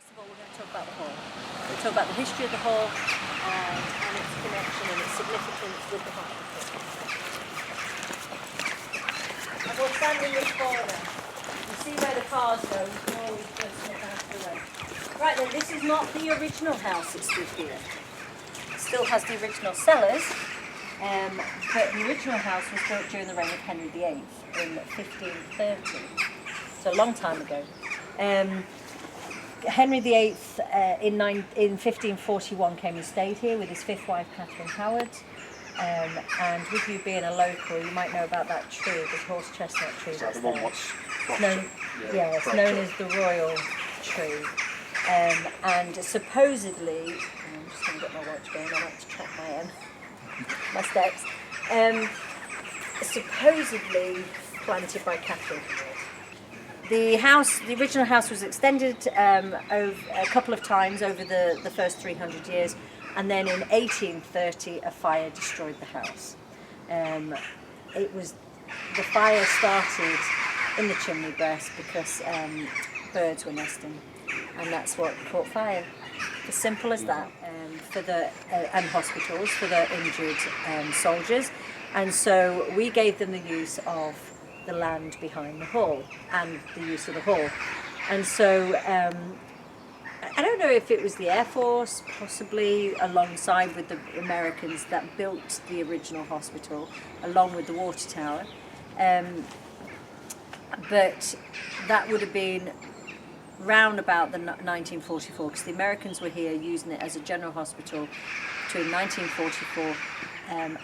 First of all, we're going to talk about the hall. We'll talk about the history of the hall and its connection and its significance with the hospital. And we'll stand in this corner. You see where the cars go, you can always just look out the way. Right then, this is not the original house that stood here. It still has the original cellars, but the original house was built during the reign of Henry VIII in 1530. So a long time ago. Henry VIII in 1541 came and stayed here with his fifth wife, Catherine Howard. And with you being a local, you might know about that tree, the horse chestnut tree. Is that the one what's known? Yeah, it's known as the royal tree. And supposedly, I'm just going to get my watch going. I like to track my steps. Supposedly planted by Catherine. The original house was extended over a couple of times over the first 300 years, and then in 1830 a fire destroyed the house. The fire started in the chimney breast because birds were nesting, and that's what caught fire. As simple as that. And hospitals for the injured soldiers, and so we gave them the use of the land behind the hall and the use of the hall. And so I don't know if it was the Air Force, possibly alongside with the Americans, that built the original hospital along with the water tower, but that would have been round about the 1944, because the Americans were here using it as a general hospital between 1944 and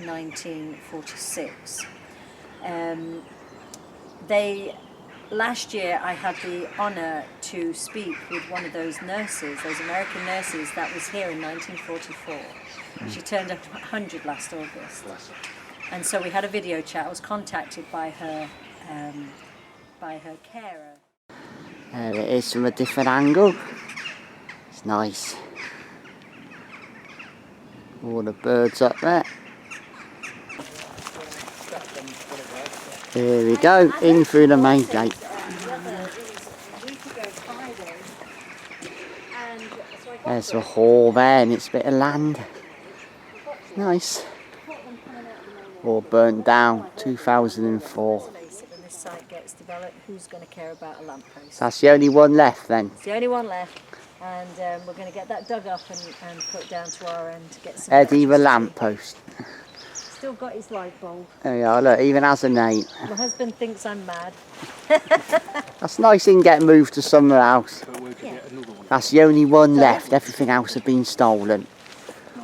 1946. Last year I had the honour to speak with one of those nurses, those American nurses that was here in 1944. She turned 100 last August. And so we had a video chat. I was contacted by her carer. There it is from a different angle. It's nice. All the birds up there. Here we go, in through the main gate. There's the hall there and its bit of land. Nice. All burnt down, 2004. When this site gets developed, who's going to care about a lamppost? That's the only one left then? It's the only one left, and we're going to get that dug up and put down to our end to get some... Eddie the lamppost. Still got his light bulb. There you are, look, even has a name. My husband thinks I'm mad. That's nice he can get moved to somewhere else. Yeah. That's the only one left, everything else has been stolen.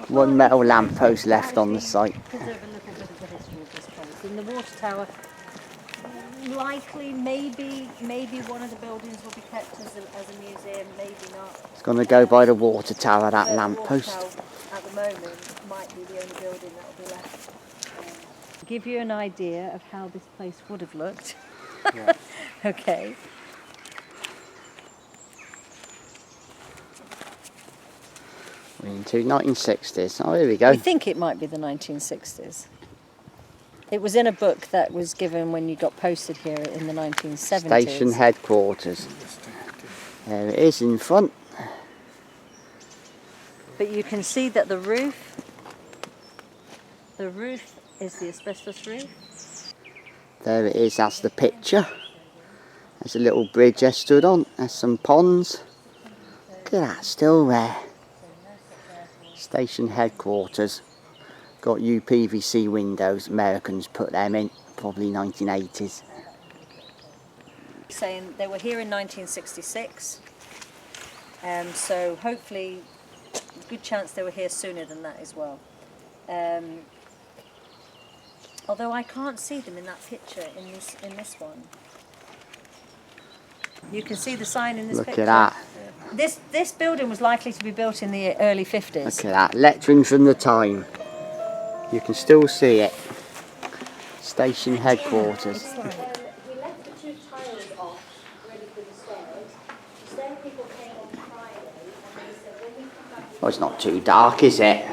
One metal lamppost left on the site. Preserve a little bit of the history of this place. In the water tower, likely, maybe one of the buildings will be kept as a museum, maybe not. It's going to go by the water tower, that lamppost. At the moment, might be the only building that will be left. Give you an idea of how this place would have looked. Yeah. Okay. We're into 1960s. Oh, here we go. We think it might be the 1960s. It was in a book that was given when you got posted here in the 1970s. Station headquarters. There it is in front. But you can see that the roof is the asbestos roof. There it is, that's the picture. There's a little bridge I stood on. There's some ponds. Look at that, still there. Station headquarters. Got UPVC windows. Americans put them in, probably 1980s. Saying they were here in 1966. So hopefully, a good chance they were here sooner than that as well. Although I can't see them in that picture in this one. You can see the sign in this picture. Look at that. This building was likely to be built in the early 50s. Look at that, lettering from the time. You can still see it. Station headquarters. We left the two tiles off, ready for the stairs. The stair people came on Friday and they said when we come back... Oh, it's not too dark, is it?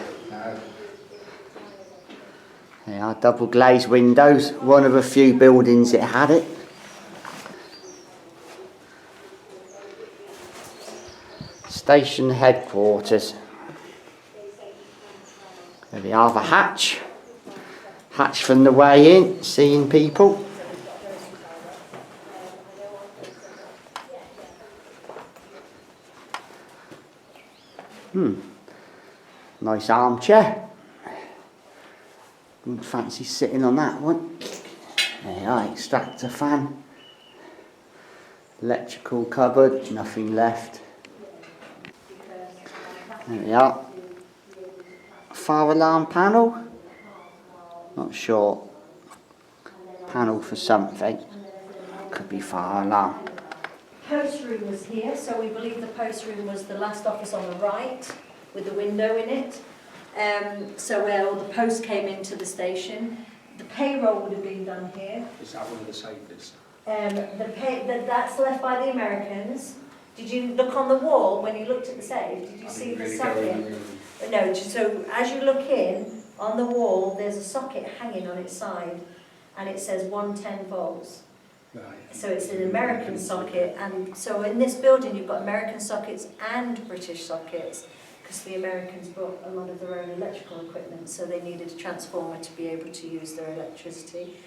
They are double glazed windows, one of a few buildings that had it. Station headquarters. There we are, the hatch. Hatch from the way in, seeing people. Nice armchair. Wouldn't fancy sitting on that one. There you are, extractor fan. Electrical cupboard, nothing left. There we are. Fire alarm panel. Not sure. Panel for something. Could be fire alarm. Post room was here, so we believe the post room was the last office on the right with the window in it. So where all the posts came into the station. The payroll would have been done here. Is that one of the safest? That's left by the Americans. Did you look on the wall when you looked at the safe? Did you see the socket? No, so as you look in, on the wall, there's a socket hanging on its side, and it says 110 volts. Right. So it's an American socket, and so in this building you've got American sockets and British sockets, because the Americans brought a lot of their own electrical equipment, so they needed a transformer to be able to use their electricity.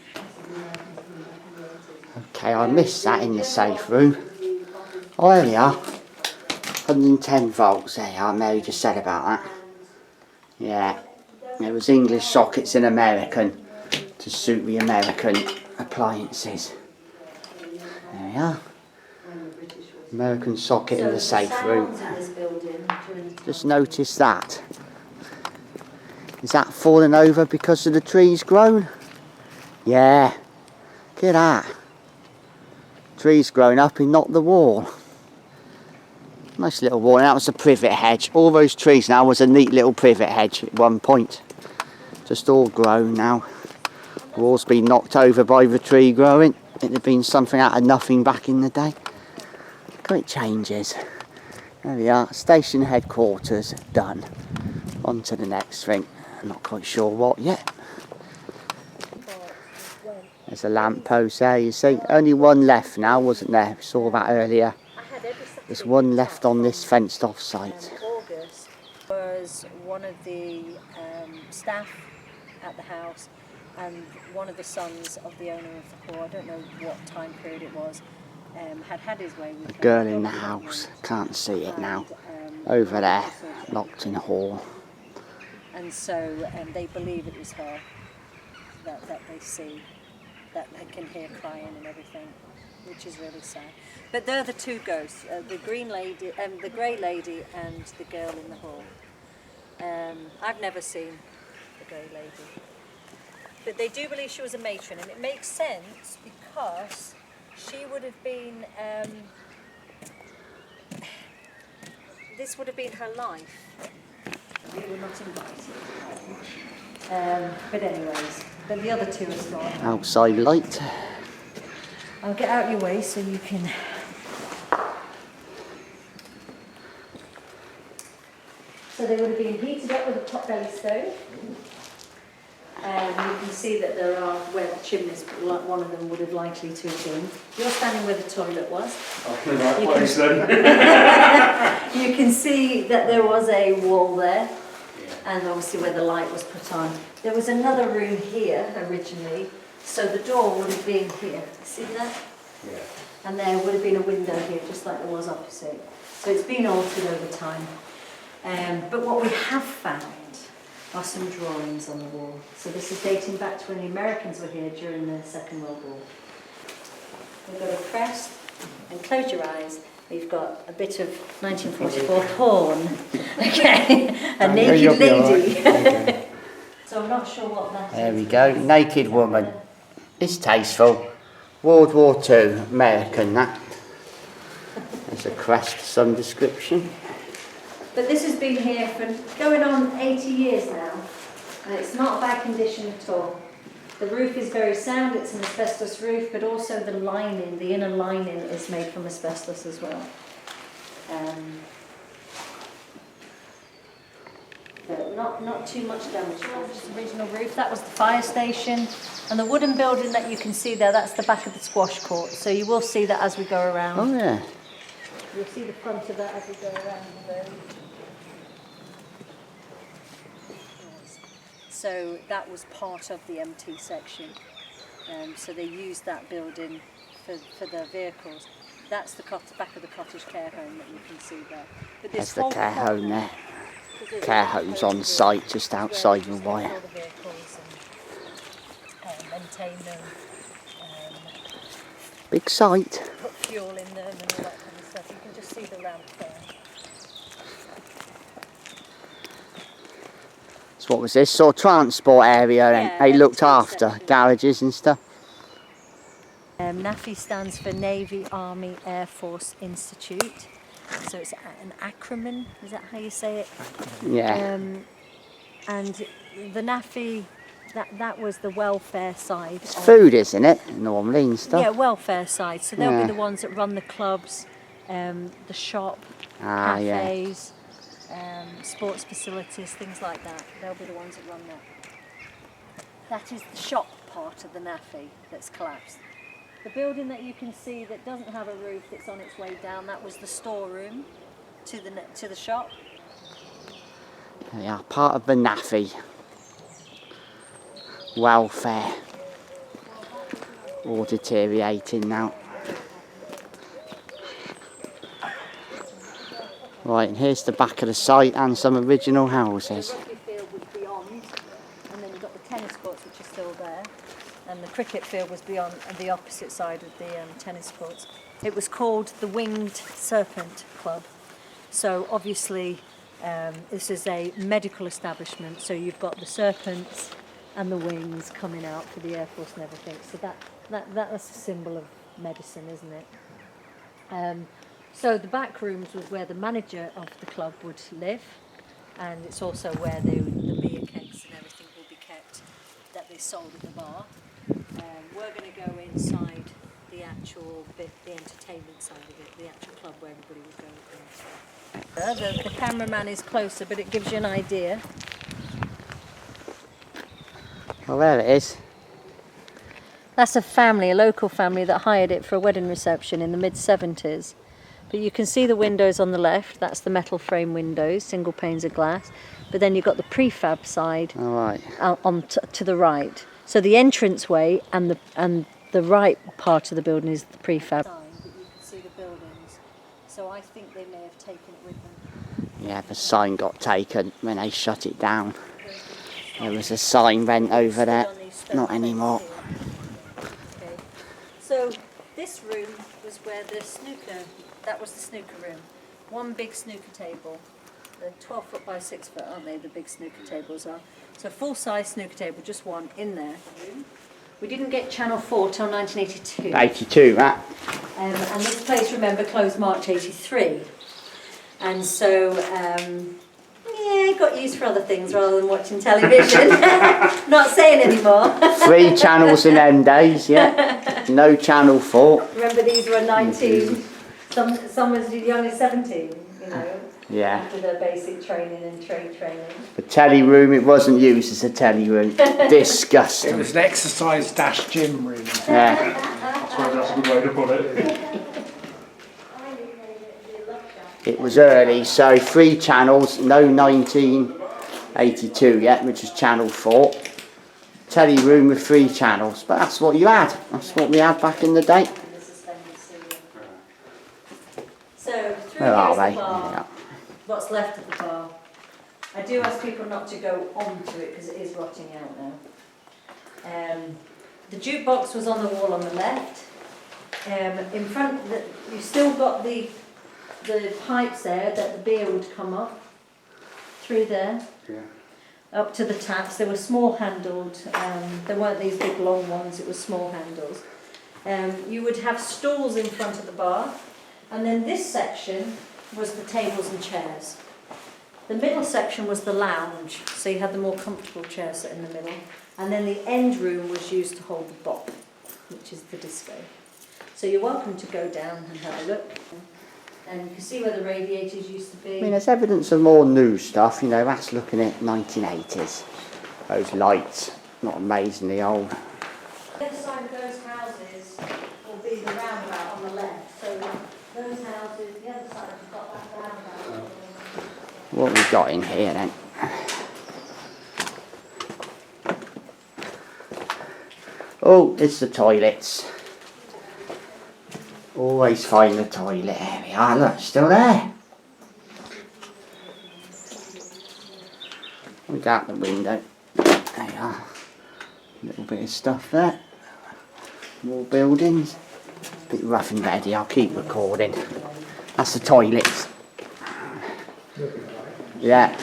Okay, I missed that in the safe room. Oh, there we are. 110 volts, there you are, Mary just said about that. Yeah, there was English sockets in American to suit the American appliances. There we are. American socket in the safe room. Just notice that. Is that falling over because of the trees grown? Yeah. Look at that. Trees grown up and knocked the wall. Nice little wall. And that was a privet hedge. All those trees now was a neat little privet hedge at one point. Just all grown now. The wall's been knocked over by the tree growing. It had been something out of nothing back in the day. Look how it changes. There we are. Station headquarters done. On to the next thing. I'm not quite sure what yet. There's a lamppost there, you see. Only one left now, wasn't there? We saw that earlier. There's one left on this fenced off site. August was one of the staff at the house, and one of the sons of the owner of the hall, I don't know what time period it was, had his way with A girl in the house, can't see it now. Over there, Nocton Hall. And so they believe it was her that they see, that they can hear crying and everything, which is really sad. But they're the two ghosts, the green lady, the grey lady, and the girl in the hall. I've never seen the grey lady, but they do believe she was a matron, and it makes sense because she would have been. This would have been her life. We were not invited. But anyways, but the other two is gone. Outside light. I'll get out your way so you can. So they would have been heated up with a pot-belly stove. You can see that there are where the chimneys, one of them would have likely to have been. You're standing where the toilet was. Oh, the right place then. You can see that there was a wall there, and obviously where the light was put on. There was another room here originally, so the door would have been here. See that? Yeah. And there would have been a window here, just like there was opposite. So it's been altered over time. But what we have found are some drawings on the wall. So this is dating back to when the Americans were here during the Second World War. We've got a crest, and close your eyes. We've got a bit of 1944 horn. Okay, a naked lady. Okay. So I'm not sure what that is. There we go, naked woman. It's tasteful. World War II, American that. There's a crest of some description. But this has been here for going on 80 years now, and it's not a bad condition at all. The roof is very sound, it's an asbestos roof, but also the lining, the inner lining is made from asbestos as well. But not too much damage. Just the original roof, that was the fire station, and the wooden building that you can see there, that's the back of the squash court, so you will see that as we go around. Oh yeah. You'll see the front of that as we go around the road. So that was part of the MT section. So they used that building for their vehicles. That's the back of the cottage care home that you can see there. But There's the care home there. Care home's on site just outside the wire. All the vehicles and maintain them. Big site. Put fuel in them and all that kind of stuff. You can just see the lamp there. So what was this? Sort of transport area then? Yeah, They looked after section. garages and stuff? NAAFI stands for Navy, Army, Air Force Institute. So it's an acronym, is that how you say it? Yeah. And the NAAFI, that was the welfare side. It's food, isn't it? Normally and stuff. Yeah, welfare side. So they'll Yeah. be the ones that run the clubs, the shop, Ah, yeah. cafes, sports facilities, things like that. They'll be the ones that run that. That is the shop part of the NAAFI that's collapsed. The building that you can see that doesn't have a roof that's on its way down, that was the storeroom to the shop. They are part of the NAAFI. Welfare. All deteriorating now. Right, and here's the back of the site and some original houses. The rugby field was beyond, and then you've got the tennis courts which are still there, and the cricket field was beyond on the opposite side of the tennis courts. It was called the Winged Serpent Club. So obviously this is a medical establishment, so you've got the serpents and the wings coming out for the Air Force and everything. So that's a symbol of medicine, isn't it? So the back rooms was where the manager of the club would live, and it's also where the beer kegs and everything will be kept that they sold at the bar. We're going to go inside the actual bit, the entertainment side of it, the actual club where everybody would go. The cameraman is closer, but it gives you an idea. Well, there it is. That's a family, a local family that hired it for a wedding reception in the mid-70s. But you can see the windows on the left, that's the metal frame windows, single panes of glass. But then you've got the prefab side All right. to the right. So the entranceway and the right part of the building is the prefab. But you can see the buildings. So I think they may have taken it with them. Yeah, the sign got taken when they shut it down. There was a sign went over there. Not anymore. Okay. So this room was where that was the snooker room. One big snooker table. They're 12 foot by 6 foot, aren't they? The big snooker tables are. So full-size snooker table, just one in there. We didn't get Channel 4 till 1982. 82, that. And this place, remember, closed March 83. And so, it got used for other things rather than watching television. Not saying anymore. 3 channels in them days, yeah. No Channel 4. Remember, these were 19, some was as young as 17, you know. Yeah. After their basic training and trade training. The telly room, it wasn't used as a telly room. Disgusting. It was an exercise dash gym room. Yeah. That's a good way to put it. It was early, so 3 channels, no 1982 yet, which was Channel 4. Telly room with 3 channels, but that's what you had. That's what we had back in the day. So through Where are here's they? the bar. Yeah. What's left of the bar. I do ask people not to go onto it because it is rotting out now. The jukebox was on the wall on the left. In front, you've still got the pipes there that the beer would come up through there. Yeah. Up to the taps. They were small handled. There weren't these big long ones. It was small handles. You would have stools in front of the bar, and then this section was the tables and chairs. The middle section was the lounge, so you had the more comfortable chairs in the middle, and then the end room was used to hold the bop, which is the disco. So you're welcome to go down and have a look, and you can see where the radiators used to be. I mean, there's evidence of more new stuff, you know, that's looking at 1980s. Those lights, not amazingly old. The other side of those houses will be the roundabout on the left. So those houses, the other what we got in here then? Oh, it's the toilets. Always find the toilet. There we are, look, still there. Look out the window. There you are. A little bit of stuff there. More buildings. A bit rough and ready, I'll keep recording. That's the toilets. Yeah.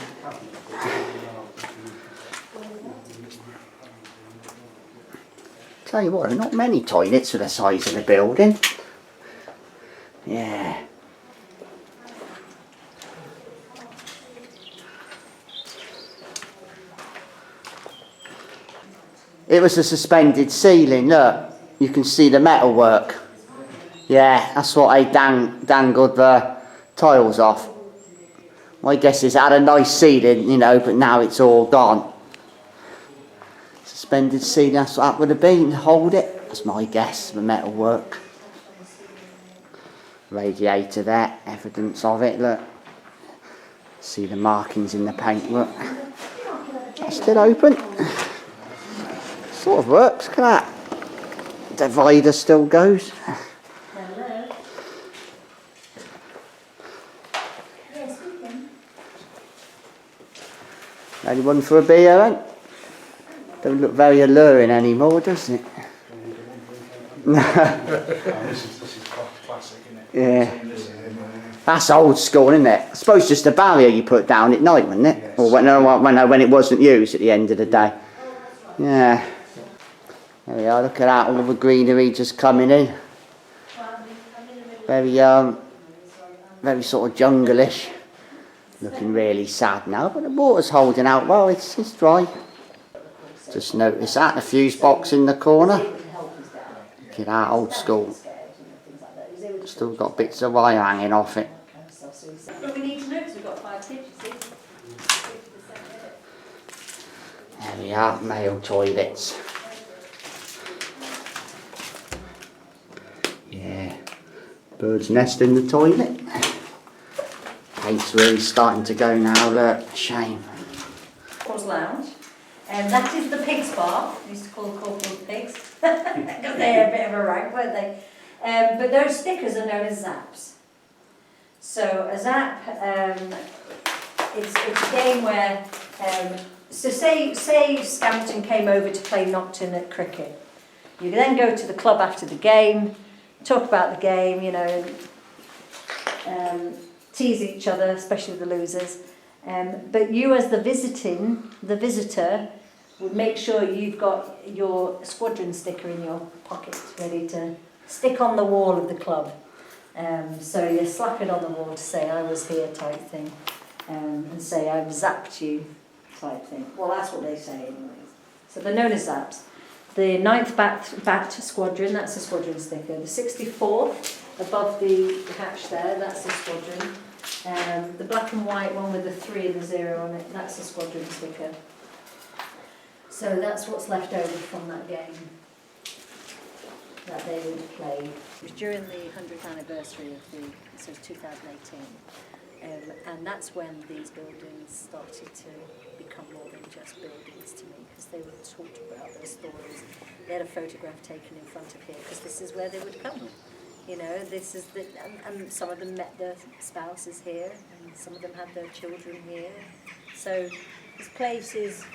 Tell you what, there are not many toilets for the size of the building. Yeah. It was a suspended ceiling, look. You can see the metalwork. Yeah, that's what I dangled the tiles off. My guess is it had a nice ceiling, you know, but now it's all gone. Suspended ceiling, that's what that would have been, hold it. That's my guess, the metalwork. Radiator there, evidence of it, look. See the markings in the paintwork. That's still open. Sort of works, look at that. Divider still goes. Hello. Yes, we can. Anyone for a beer, then? Don't look very alluring anymore, does it? This is classic, isn't it? Yeah. That's old school, isn't it? I suppose just a barrier you put down at night, wasn't it? Yes. Or when it wasn't used at the end of the day. Yeah. There we are, look at that, all the greenery just coming in. Very sort of jungle-ish. Looking really sad now, but the water's holding out well, it's dry. Just notice that, the fuse box in the corner. Look at that, old school. Still got bits of wire hanging off it. But we need to know because we've got 5 kids, you see. There we are, male toilets. Yeah, bird's nest in the toilet. Paint's really starting to go now, look, shame. Corporal's Lounge. That is the pigs bar. We used to call corporal pigs because they had a bit of a rank, weren't they? But those stickers are known as zaps. So a zap, it's a game where, so say Scampton came over to play Nocton at cricket. You then go to the club after the game, talk about the game, you know, tease each other, especially the losers. But you as the visitor, would make sure you've got your squadron sticker in your pocket ready to stick on the wall of the club. So you slap it on the wall to say I was here type thing, and say I've zapped you type thing. Well, that's what they say anyways. So they're known as zaps. The 9th bat squadron, that's a squadron sticker. The 64th, above the hatch there, that's a squadron. The black and white one with the 3 and the 0 on it, that's a squadron sticker. So that's what's left over from that game that they would play. It was during the 100th anniversary of so it was 2018. And that's when these buildings started to become more than just buildings to me, because they were talked about their stories. They had a photograph taken in front of here, because this is where they would come. You know, this is and some of them met their spouses here, and some of them had their children here. So this place is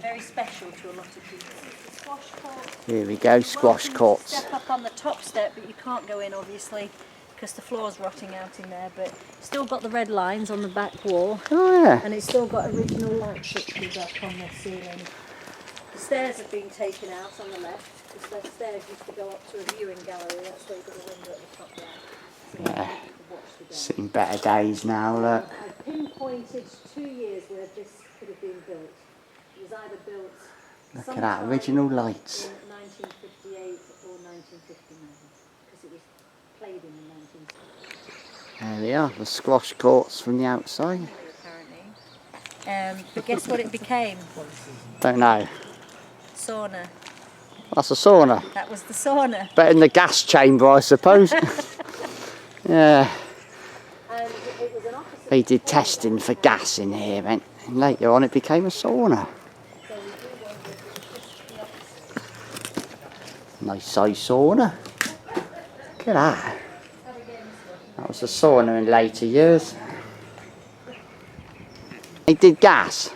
very special to a lot of people. Squash court. Here we go, squash courts. Step up on the top step, but you can't go in obviously because the floor's rotting out in there. But still got the red lines on the back wall. Oh yeah. And it's still got original light fixtures up on the ceiling. The stairs have been taken out on the left. Because the stairs used to go up to a viewing gallery. That's where you've got a window at the top there. So Yeah. you can watch the game. Seen better days now, look. I've pinpointed 2 years where this could have been built. It was either built Look at that, original lights. in 1958 or 1959, because it was played in the 1960s. There we are, the squash courts from the outside. Apparently. But guess what it became? Don't know. Sauna. That's a sauna. That was the sauna. But in the gas chamber, I suppose. Yeah. And it was an opposite. They did testing for gas in here, and later on it became a sauna. So we do wonder if it's just the opposite. Nice size sauna. Look at that. That was a sauna in later years. They did gas.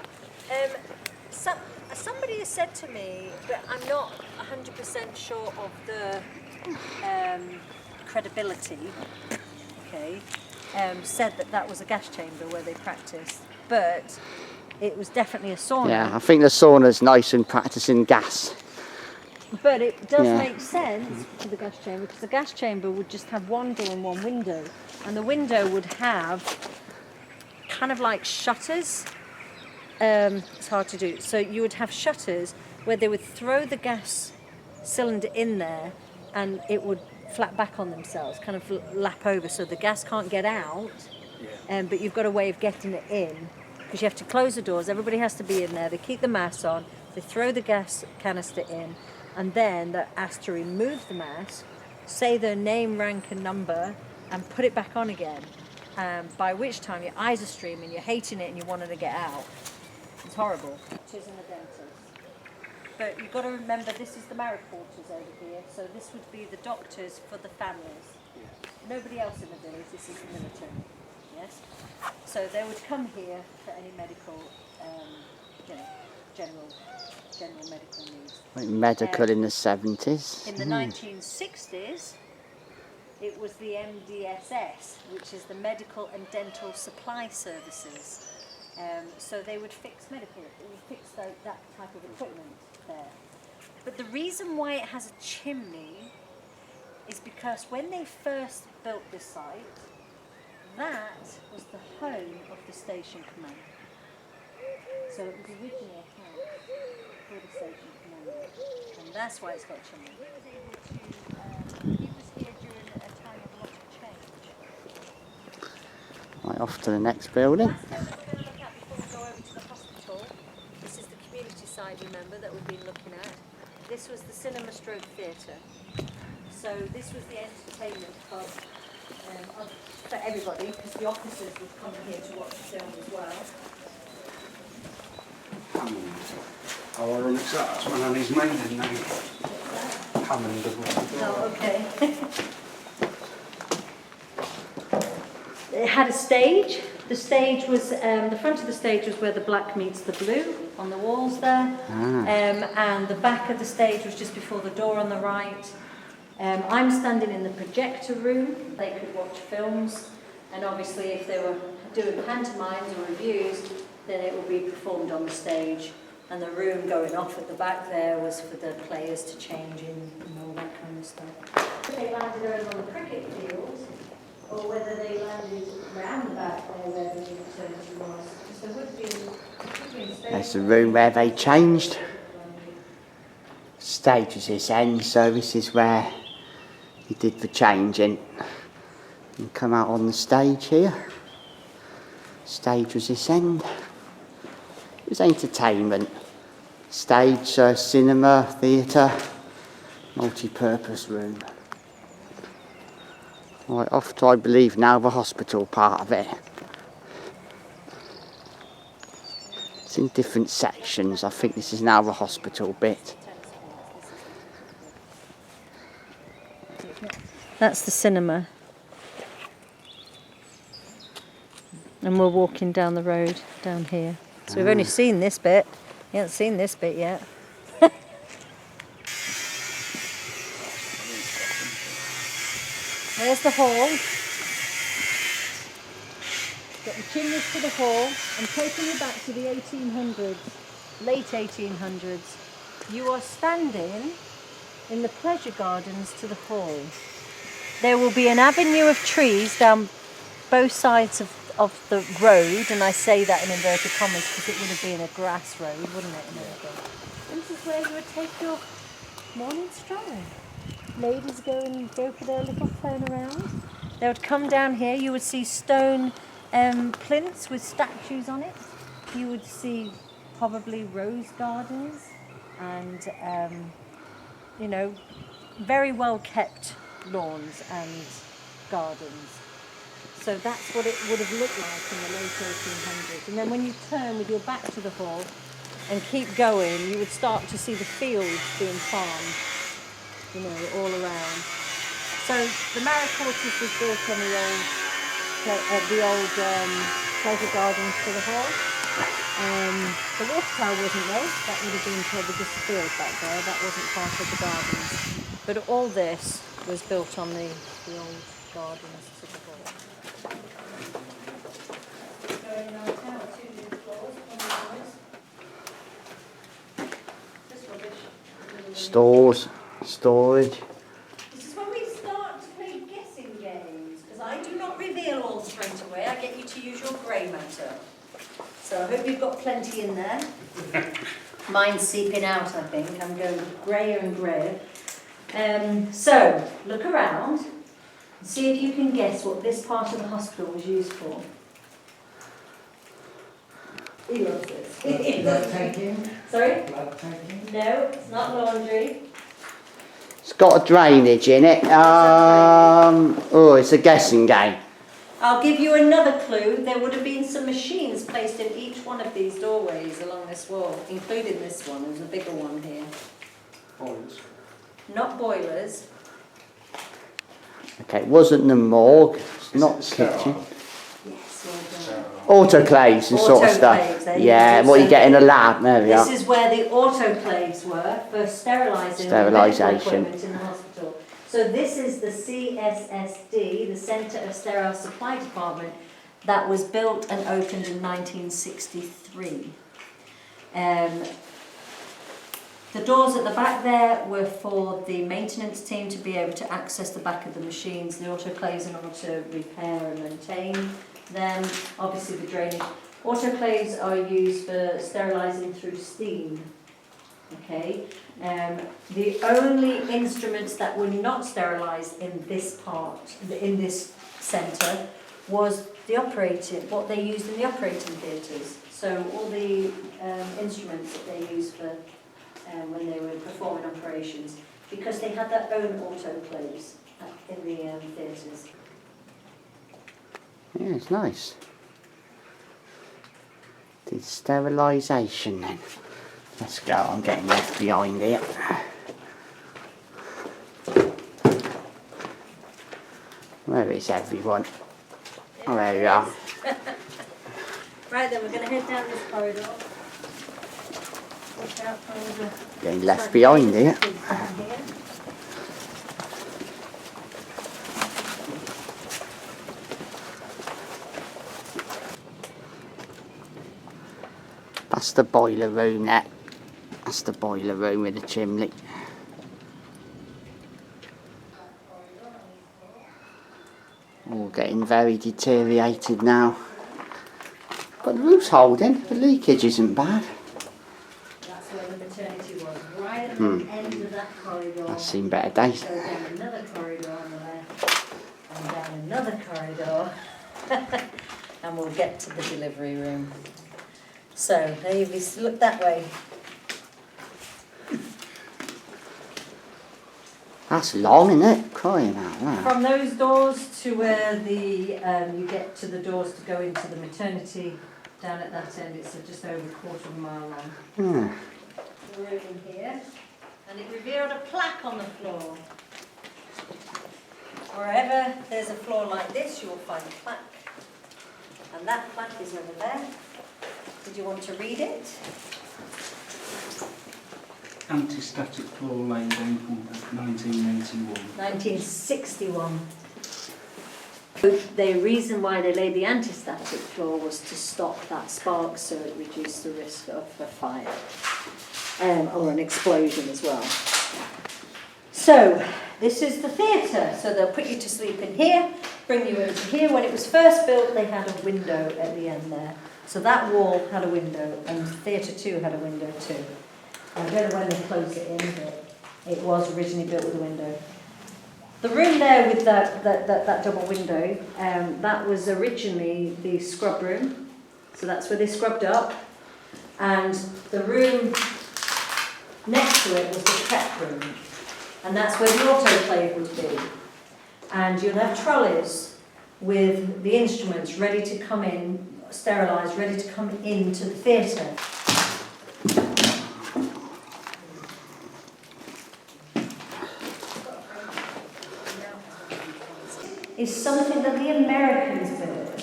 Somebody has said to me, but I'm not 100% sure of the credibility, okay, said that was a gas chamber where they practiced, but it was definitely a sauna. Yeah, I think the sauna's nice and practicing gas. But it does make sense to the gas chamber, because the gas chamber would just have one door and one window, and the window would have kind of like shutters. It's hard to do. So you would have shutters where they would throw the gas cylinder in there, and it would flat back on themselves, kind of lap over, so the gas can't get out. But you've got a way of getting it in, because you have to close the doors. Everybody has to be in there. They keep the mass on. They throw the gas canister in, and then they're asked to remove the mask, say their name, rank and number, and put it back on again. By which time your eyes are streaming, you're hating it and you wanted to get out. It's horrible. Doctors and the dentist. But you've got to remember, this is the married quarters over here, so this would be the doctors for the families. Nobody else in the village, this is the military. Yes? So they would come here for any medical, general medical needs. Like medical in the 70s. In the 1960s, it was the MDSS, which is the Medical and Dental Supply Services. So they would fix that type of equipment there. But the reason why it has a chimney is because when they first built this site, that was the home of the station command. So it was originally a house for the station commander, and that's why it's got a chimney. He was here during a time of a lot of change. Right, off to the next building. Last thing that we're going to look at before we go over to the hospital, this is the community side, remember, that we've been looking at. This was the cinema stroke theatre. So this was the entertainment hub for everybody, because the officers would come here to watch the film as well. Our that's one on his maiden name. Hammond as well. Oh, okay. It had a stage. The stage was, the front of the stage was where the black meets the blue on the walls there. And the back of the stage was just before the door on the right. I'm standing in the projector room. They could watch films, and obviously if they were doing pantomimes or reviews, then it would be performed on the stage. And the room going off at the back there was for the players to change in and all that kind of stuff. If they landed over on the cricket field, or whether they landed round the back there where the maternity was, because there would be space. There's the room where they changed. Stage was this end, so this is where he did the changing. And come out on the stage here. Stage was this end. It was entertainment. Stage, cinema, theatre, multi-purpose room. Right, off to, I believe, now the hospital part of it. It's in different sections. I think this is now the hospital bit. That's the cinema. And we're walking down the road down here. So we've only seen this bit. You haven't seen this bit yet. There's the hall. Got the chimneys to the hall. I'm taking you back to the 1800s, late 1800s. You are standing in the pleasure gardens to the hall. There will be an avenue of trees down both sides of the road, and I say that in inverted commas because it would have been a grass road, wouldn't it? And this is where you would take your morning stroll. Ladies go for their little phone around. They would come down here. You would see stone plinths with statues on it. You would see probably rose gardens and very well kept lawns and gardens. So that's what it would have looked like in the late 1800s. And then when you turn with your back to the hall and keep going, you would start to see the fields being farmed, you know, all around. So the marriage quarters was built on the old pleasure gardens for the hall. The water tower wasn't there. That would have been probably just a field back there. That wasn't part of the gardens. But all this was built on the old gardens to the hall. Going on now, 2 new floors, 1 noise. Just rubbish. Stores, storage. This is when we start to play guessing games, because I do not reveal all straight away. I get you to use your grey matter. So I hope you've got plenty in there. Mine's seeping out, I think. I'm going greyer and greyer. So, look around and see if you can guess what this part of the hospital was used for. He loves this. Blood taking? Sorry? Blood taking? No, it's not laundry. It's got a drainage in it. Oh, it's a guessing game. I'll give you another clue. There would have been some machines placed in each one of these doorways along this wall, including this one. There's a bigger one here. Boilers. Not boilers. Okay, it wasn't the morgue. It's Is not it sterile? kitchen. Yes, well done. Autoclaves and sort of Autoclaves, stuff. there you Yeah, go. what you So get in a lab. There we This are. is where the autoclaves were for sterilising Sterilisation. medical equipment in the hospital. So this is the CSSD, the Centre of Sterile Supply Department, that was built and opened in 1963. The doors at the back there were for the maintenance team to be able to access the back of the machines, the autoclaves in order to repair and maintain them, obviously the drainage. Autoclaves are used for sterilising through steam. Okay, the only instruments that were not sterilised in this part, in this centre, was the what they used in the operating theatres. So all the instruments that they used for when they were performing operations, because they had their own autoclaves in the theatres. Yeah, it's nice. Did sterilisation then. Let's go, I'm getting left behind here. Where is everyone? Oh, there we are. Right then, we're going to head down this corridor. Watch out for the... Getting left behind here. That's the boiler room there. That's the boiler room with the chimney. All getting very deteriorated now. But the roof's holding, the leakage isn't bad. That's where the maternity was, right at the end of that corridor. I've seen better days. Go down another corridor on the left, and down another corridor, and we'll get to the delivery room. So, there you be, look that way. That's long, isn't it? Crying out loud. From those doors to where the you get to the doors to go into the maternity, down at that end, it's just over a quarter of a mile long. Hmm. The room in here, and it revealed a plaque on the floor. Wherever there's a floor like this, you will find a plaque. And that plaque is over there. Did you want to read it? Anti-static floor laid open 1981. 1961. The reason why they laid the anti-static floor was to stop that spark, so it reduced the risk of a fire or an explosion as well. So this is the theatre. So they'll put you to sleep in here, bring you into here. When it was first built, they had a window at the end there. So that wall had a window, and Theatre 2 had a window too. I don't know when they closed it in, but it was originally built with a window. The room there with that double window, that was originally the scrub room. So that's where they scrubbed up. And the room next to it was the prep room. And that's where the autoclave would be. And you'll have trolleys with the instruments ready to come in, sterilised, ready to come into the theatre. Is something that the Americans built,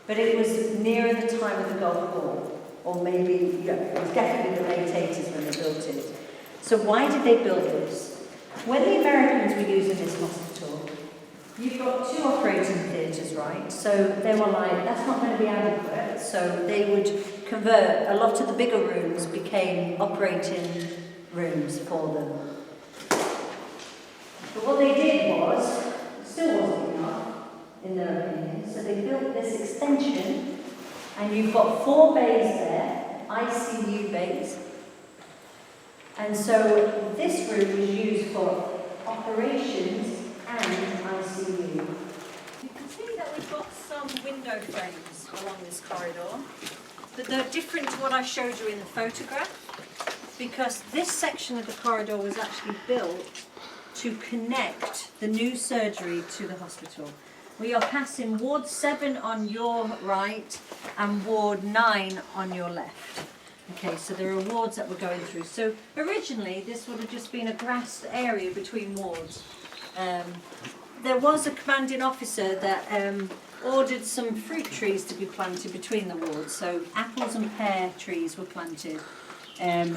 but it was nearer the time of the Gulf War, or maybe, yeah, it was definitely the late 80s when they built it. So why did they build this? When the Americans were using this hospital, you've got 2 operating theatres, right? So they were like, that's not going to be adequate, so they would convert, a lot of the bigger rooms became operating rooms for them. But what they did was, still wasn't enough, in their opinion, so they built this extension, and you've got 4 bays there, ICU bays, and so this room was used for operations and ICU. You can see that we've got some window frames along this corridor, but they're different to what I showed you in the photograph, because this section of the corridor was actually built to connect the new surgery to the hospital. We are passing Ward 7 on your right and Ward 9 on your left. Okay, so there are wards that we're going through. So originally this would have just been a grassed area between wards. There was a commanding officer that ordered some fruit trees to be planted between the wards. So apples and pear trees were planted. And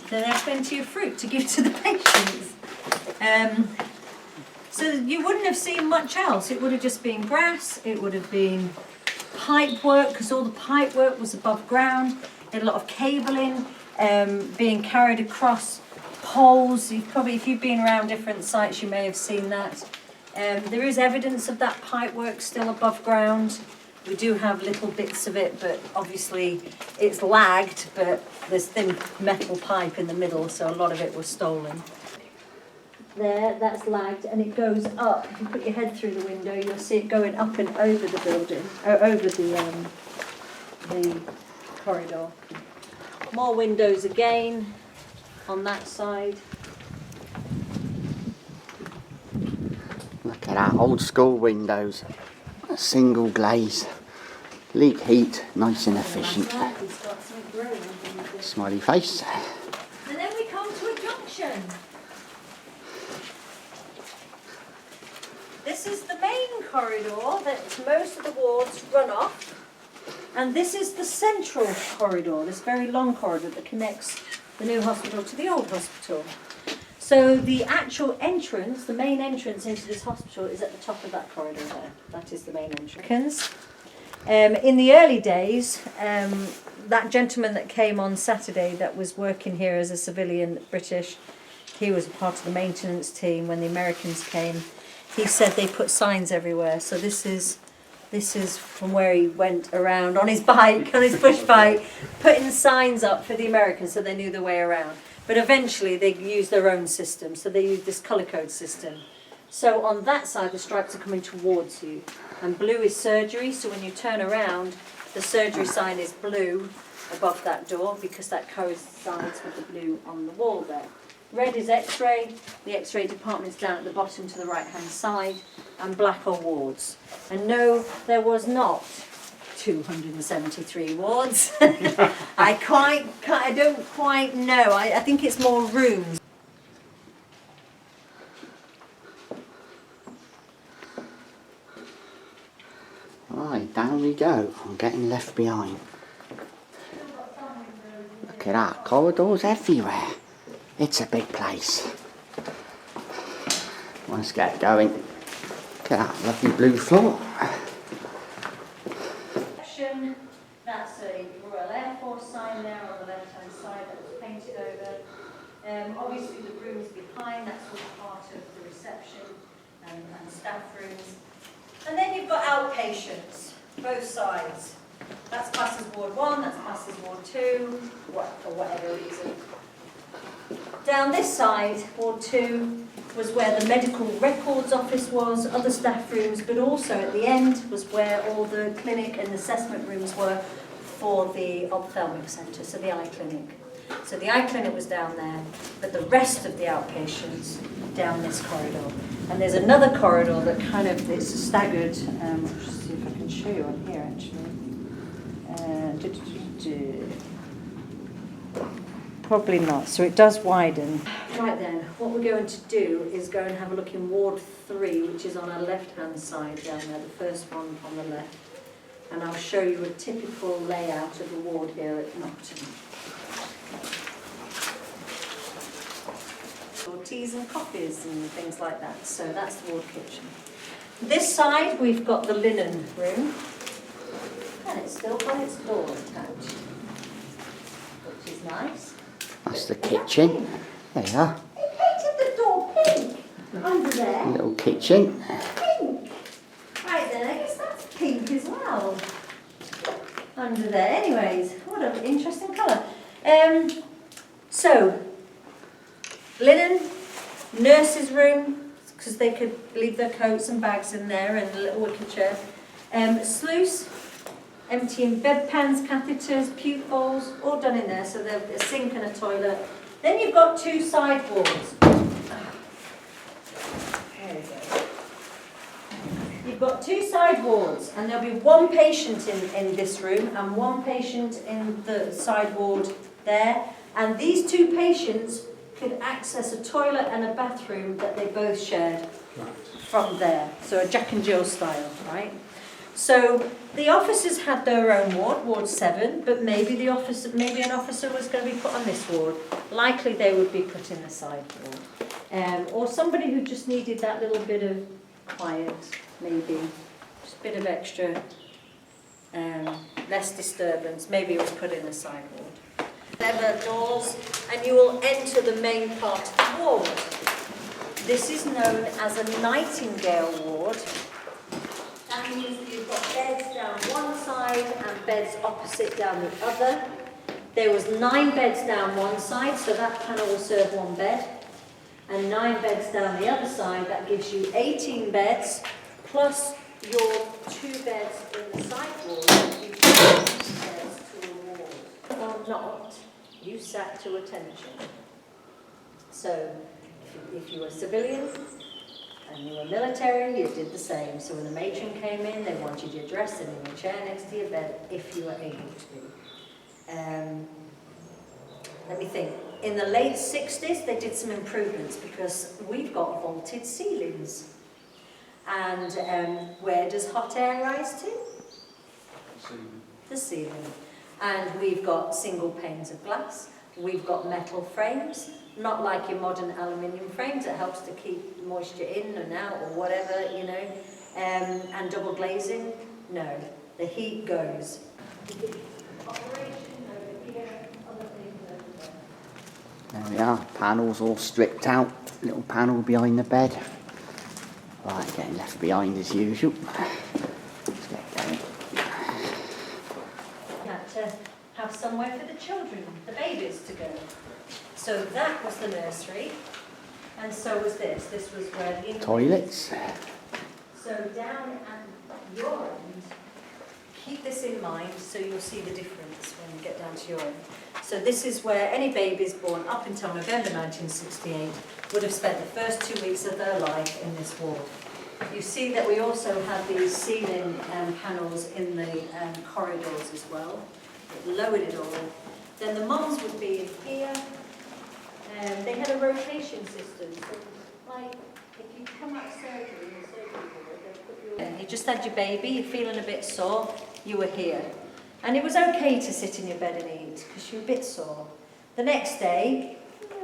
there are plenty of fruit to give to the patients. So you wouldn't have seen much else. It would have just been grass, it would have been pipe work, because all the pipe work was above ground. There a lot of cabling being carried across poles. If you've been around different sites, you may have seen that. There is evidence of that pipe work still above ground. We do have little bits of it, but obviously it's lagged, but there's thin metal pipe in the middle, so a lot of it was stolen. There, that's lagged, and it goes up. If you put your head through the window, you'll see it going up and over the building, over the corridor. More windows again on that side. Look at that, old school windows, a single glaze, leak heat, nice and efficient. Smiley face. And then we come to a junction. This is the main corridor that most of the wards run off. And this is the central corridor, this very long corridor that connects the new hospital to the old hospital. So the actual entrance, the main entrance into this hospital is at the top of that corridor there. That is the main entrance. In the early days, that gentleman that came on Saturday that was working here as a civilian British, he was part of the maintenance team when the Americans came. He said they put signs everywhere. So this is from where he went around on his bike, on his push bike, putting signs up for the Americans so they knew the way around. But eventually they used their own system, so they used this colour code system. So on that side the stripes are coming towards you, and blue is surgery, so when you turn around the surgery sign is blue above that door because that coincides with the blue on the wall there. Red is X-ray, the X-ray department's down at the bottom to the right hand side, and black are wards. And no, there was not 273 wards. I don't quite know. I think it's more rooms. Right, down we go. I'm getting left behind. Look at that, corridors everywhere. It's a big place. Let's get going. Look at that lovely blue floor. That's a Royal Air Force sign there on the left hand side that was painted over. Obviously the rooms behind, that's all part of the reception and staff rooms. And then you've got outpatients, both sides. That's classed as Ward 1, that's classed as Ward 2, for whatever reason. Down this side, Ward 2, was where the medical records office was, other staff rooms, but also at the end was where all the clinic and assessment rooms were for the ophthalmic centre, so the eye clinic. So the eye clinic was down there, but the rest of the outpatients down this corridor. And there's another corridor that kind of, it's staggered. I'll just see if I can show you on here actually. Probably not, so it does widen. Right then, what we're going to do is go and have a look in Ward 3, which is on our left-hand side down there, the first one on the left. And I'll show you a typical layout of the ward here at Nocton. Or teas and coffees and things like that, so that's the ward kitchen. This side we've got the linen room, and it's still got its door attached, which is nice. That's the kitchen. There you are. They painted the door pink under there. Little kitchen. Pink. Right then, I guess that's pink as well. Under there. Anyways, what an interesting colour. So, linen, nurse's room, because they could leave their coats and bags in there, and a little wicker chair. Sluice, emptying bedpans, catheters, puke bowls, all done in there, so there's a sink and a toilet. Then you've got two side wards. There we go. You've got two side wards, and there'll be one patient in this room and one patient in the side ward there. And these two patients could access a toilet and a bathroom that they both shared from there. So a Jack and Jill style, right? So the officers had their own ward, Ward 7, but maybe an officer was going to be put on this ward. Likely they would be put in the side ward. Or somebody who just needed that little bit of quiet, maybe. Just a bit of extra, less disturbance. Maybe it was put in the side ward. Leather doors, and you will enter the main part of the ward. This is known as a Nightingale ward. That means that you've got beds down one side and beds opposite down the other. There was 9 beds down one side, so that panel will serve one bed. And 9 beds down the other side, that gives you 18 beds, plus your 2 beds in the side ward. You beds to a ward. Or not, you sat to attention. So, if you were civilian, and you were military, you did the same. So when the matron came in, they wanted you dressed and in your chair next to your bed, if you were able to. Let me think. In the late 60s, they did some improvements because we've got vaulted ceilings. And where does hot air rise to? The ceiling. And we've got single panes of glass. We've got metal frames. Not like your modern aluminium frames that helps to keep moisture in and out or whatever, you know, and double glazing. No, the heat goes. There we are, panels all stripped out, little panel behind the bed. Right, getting left behind as usual. Let's get going. You had to have somewhere for the children, the babies to go. So that was the nursery, and so was this. This was where the Toilets. So down at your end, keep this in mind so you'll see the difference when you get down to your end. So this is where any babies born up until November 1968 would have spent the first 2 weeks of their life in this ward. You see that we also have these ceiling panels in the corridors as well. It lowered it all. Then the mums would be in here. They had a rotation system, so like if you come out surgery in the surgery ward, they put you in. You just had your baby, you're feeling a bit sore, you were here. And it was okay to sit in your bed and eat, because you were a bit sore. The next day,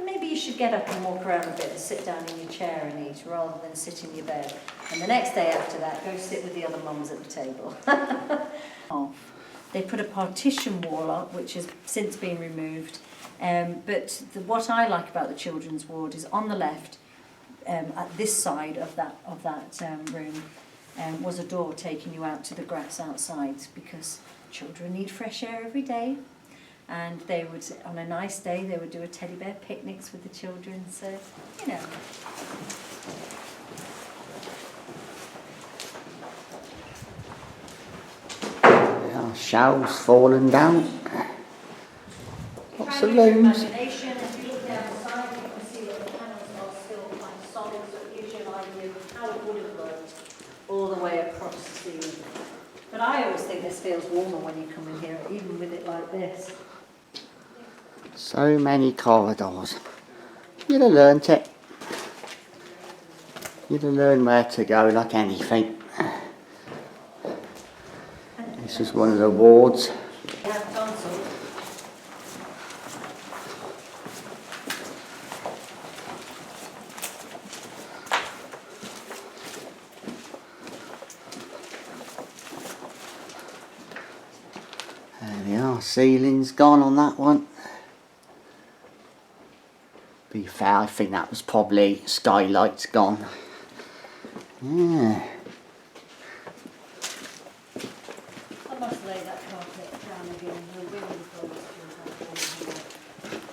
maybe you should get up and walk around a bit and sit down in your chair and eat, rather than sit in your bed. And the next day after that, go sit with the other mums at the table. They put a partition wall up, which has since been removed. But what I like about the children's ward is on the left, at this side of that room, was a door taking you out to the grass outside, because children need fresh air every day, and they would, on a nice day, they would do a teddy bear picnics with the children. So, you know. Yeah, shelves fallen down. Lots of rooms. Imagination, if you look down the side, you can see that the panels are still quite solid, so it gives you an idea of But I always think this feels warmer when you come in here, even with it like this. So many corridors. You'd have learnt it. You'd have learned where to go like anything. This is one of the wards. You have tonsils. There we are, ceiling's gone on that one. Be fair, I think that was probably skylights gone. Yeah. I must lay that carpet down again. The wind goes through that wall here.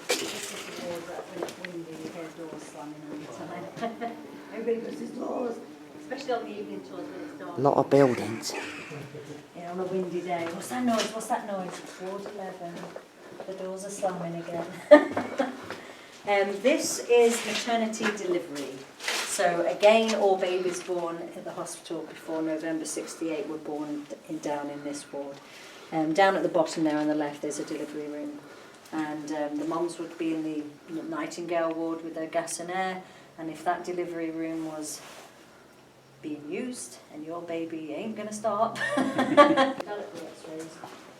This is the wall that when it's windy, you hear doors slamming all the time. Everybody puts his doors, especially on the evening tours when it's dark. A lot of buildings. Yeah, on a windy day. What's that noise? What's that noise? It's Ward 11. The doors are slamming again. This is maternity delivery. So again, all babies born at the hospital before November 68 were born down in this ward. Down at the bottom there on the left, there's a delivery room. And the mums would be in the Nightingale ward with their gas and air. And if that delivery room was being used and your baby ain't going to stop,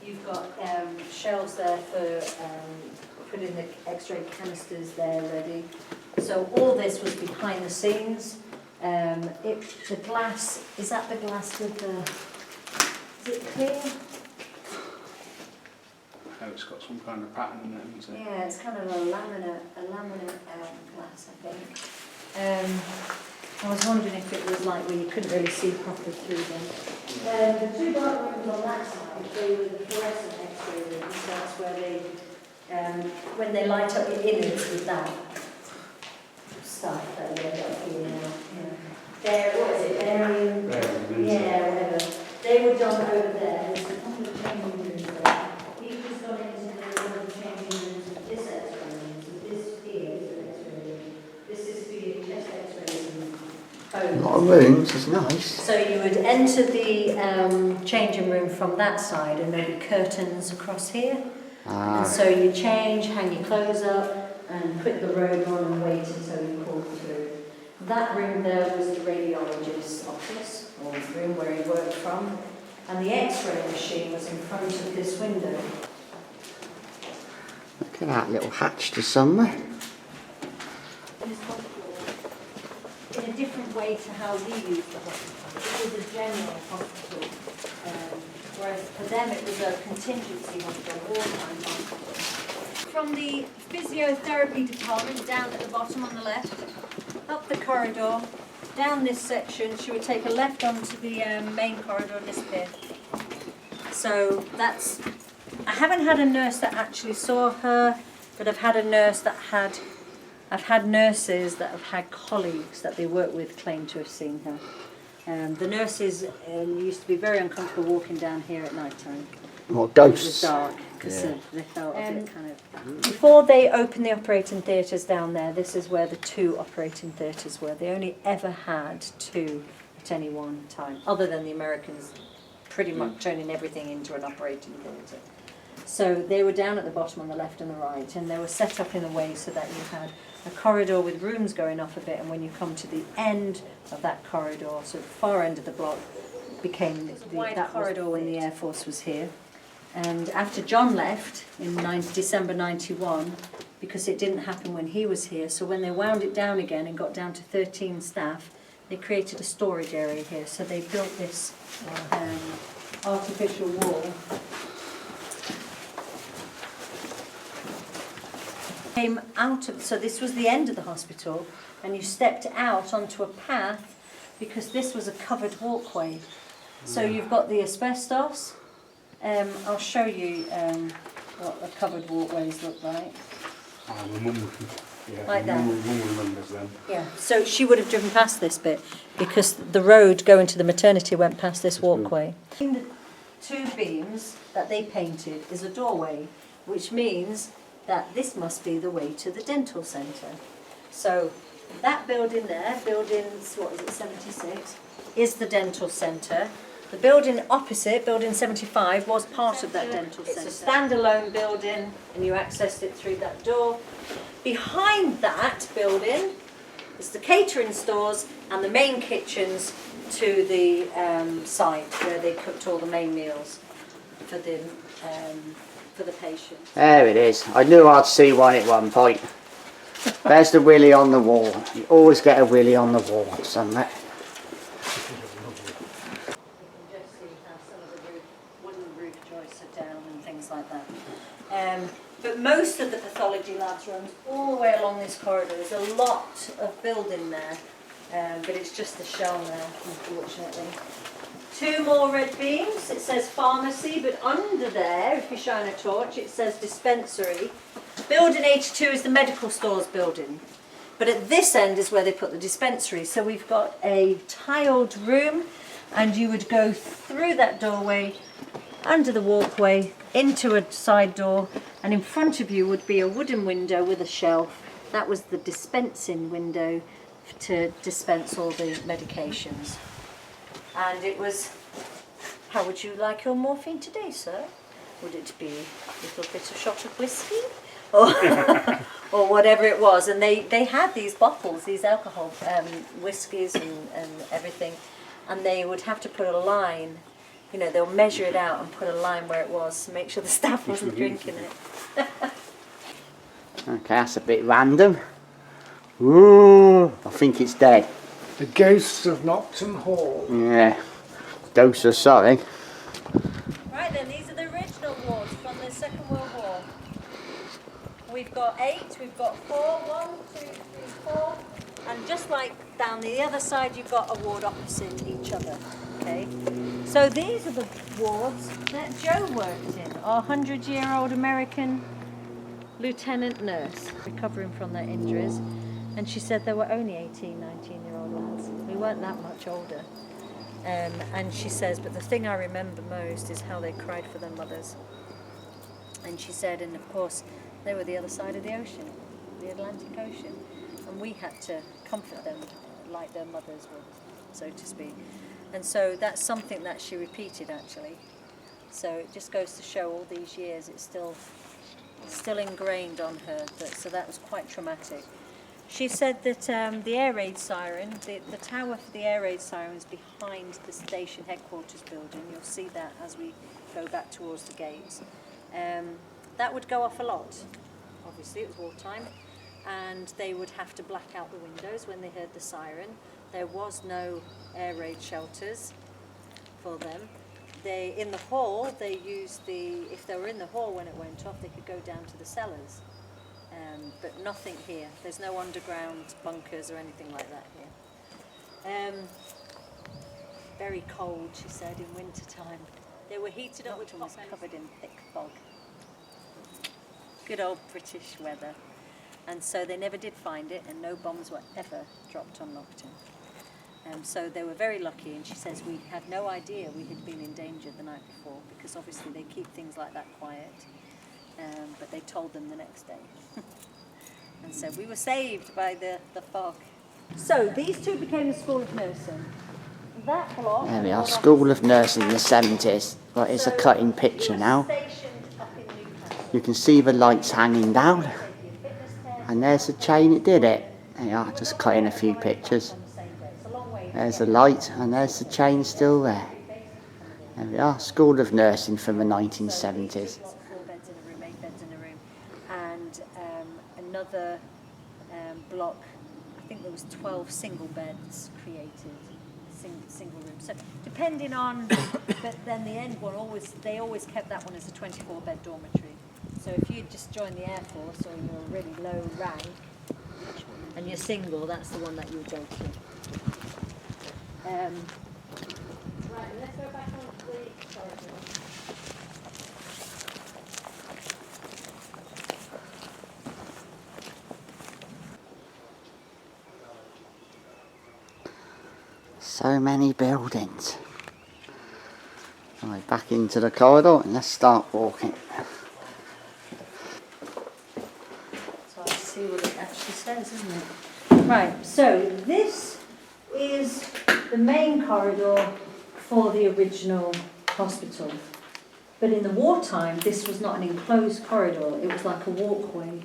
you've got shelves there for putting the x-ray canisters there ready. So all this was behind the scenes. The glass, is that the glass with the, is it clear? Oh, it's got some kind of pattern in it, hasn't it? Yeah, it's kind of a laminate glass, I think. I was wondering if it was like where you couldn't really see properly through them. The two dark rooms on that side, they were the fluorescent x-ray rooms. So that's where they, when they light up the innards with that stuff that you end up here now. There, what is it? Yeah, whatever. They were done over there. There's a couple of changing rooms there. He was gone into one of the changing rooms of this x-ray room. So this here is an x-ray room. This is for your chest x-rays and bones. A lot of rooms, it's nice. So you would enter the changing room from that side, and there'd be curtains across here. And so you change, hang your clothes up, and put the robe on and wait until you call through. That room there was the radiologist's office, or room where he worked from, and the x-ray machine was in front of this window. Look at that little hatch to somewhere. This hospital, in a different way to how we use the hospital. It was a general hospital, whereas for them it was a contingency hospital, wartime hospital. From the physiotherapy department, down at the bottom on the left, up the corridor, down this section, she would take a left onto the main corridor and disappear. So that's, I haven't had a nurse that actually saw her, but I've had a nurse that I've had nurses that have had colleagues that they work with claim to have seen her. The nurses used to be very uncomfortable walking down here at night time. What, It was ghosts? dark because they felt a bit kind of. Before they opened the operating theatres down there, this is where the two operating theatres were. They only ever had two at any one time, other than the Americans pretty much turning everything into an operating theatre. So they were down at the bottom on the left and the right, and they were set up in a way so that you had a corridor with rooms going off a bit, and when you come to the end of that corridor, so the far end of the block, became that corridor when the Air Force was here. And after John left in December 91, because it didn't happen when he was here, so when they wound it down again and got down to 13 staff, they created a storage area here. So they built this artificial wall. Came out of, so this was the end of the hospital, and you stepped out onto a path because this was a covered walkway. So you've got the asbestos. I'll show you what the covered walkways look like. Oh, my mum, yeah, Like my that. mum remembers them. Yeah, so she would have driven past this bit because the road going to the maternity went past this walkway. In the two beams that they painted is a doorway, which means that this must be the way to the dental centre. So that building there, building, what is it, 76, is the dental centre. The building opposite, building 75, was part of that dental centre. It's a standalone building and you accessed it through that door. Behind that building is the catering stores and the main kitchens to the site where they cooked all the main meals for the patients. There it is. I knew I'd see one at one point. There's the willy on the wall. You always get a willy on the wall somewhere. You can just see how some of the wooden roof joists are down and things like that. But most of the pathology labs runs all the way along this corridor. There's a lot of building there, but it's just the shell now, unfortunately. 2 more red beams. It says pharmacy, but under there, if you shine a torch, it says dispensary. Building 82 is the medical stores building, but at this end is where they put the dispensary. So we've got a tiled room, and you would go through that doorway, under the walkway, into a side door, and in front of you would be a wooden window with a shelf. That was the dispensing window to dispense all the medications. And it was, how would you like your morphine today, sir? Would it be a little bit of shot of whiskey? Or, or whatever it was. And they had these bottles, these alcohol whiskies and everything. And they would have to put a line, you know, they'll measure it out and put a line where it was to make sure the staff wasn't drinking it. Okay, that's a bit random. Ooh, I think it's dead. The ghosts of Nocton Hall. Yeah, dose of something. Right then, these are the original wards from the Second World War. We've got 8, we've got 4, 1, 2, 3, 4, and just like down the other side, you've got a ward opposite each other. Okay, so these are the wards that Joe worked in, our 100-year-old American lieutenant nurse, recovering from their injuries. And she said there were only 18, 19-year-old lads. We weren't that much older. And she says, but the thing I remember most is how they cried for their mothers. And she said, and of course, they were the other side of the ocean, the Atlantic Ocean. And we had to comfort them like their mothers would, so to speak. And so that's something that she repeated, actually. So it just goes to show all these years, it's still ingrained on her. So that was quite traumatic. She said that the air raid siren, the tower for the air raid siren is behind the station headquarters building. You'll see that as we go back towards the gates. That would go off a lot. Obviously, it was wartime. And they would have to black out the windows when they heard the siren. There was no air raid shelters for them. In the hall, they used if they were in the hall when it went off, they could go down to the cellars. But nothing here. There's no underground bunkers or anything like that here. Very cold, she said, in winter time. They were heated up, which was covered in thick fog. Good old British weather. And so they never did find it, and no bombs were ever dropped on Nocton. So they were very lucky, and she says we had no idea we had been in danger the night before, because obviously they keep things like that quiet. But they told them the next day. And so we were saved by the fog. So these two became the School of Nursing. That block... There we are, School of Nursing in the 70s. Well, it's a cutting picture now. You can see the lights hanging down. And there's the chain, it did it. There you are, just cutting a few pictures. There's the light, and there's the chain still there. There we are, School of Nursing from the 1970s. Another block, I think there was 12 single beds created, single rooms. So depending on, but then the end one they always kept that one as a 24-bed dormitory. So if you just joined the Air Force or you're a really low rank and you're single, that's the one that you would go to. Right, let's go back on to the corridor. So many buildings. Right, back into the corridor and let's start walking. So I see what it actually says, isn't it? Right, so this is the main corridor for the original hospital. But in the wartime, this was not an enclosed corridor, it was like a walkway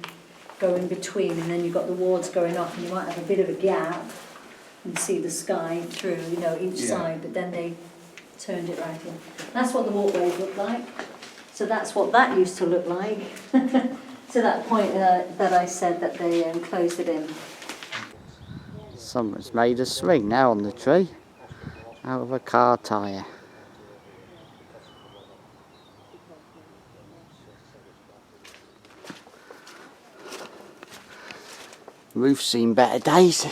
going between, and then you've got the wards going off, and you might have a bit of a gap and see the sky through, you know, each side, but then they turned it right in. That's what the walkways look like. So that's what that used to look like. To that point that I said that they closed it in. Someone's made a swing now on the tree out of a car tyre. Roof's seen better days.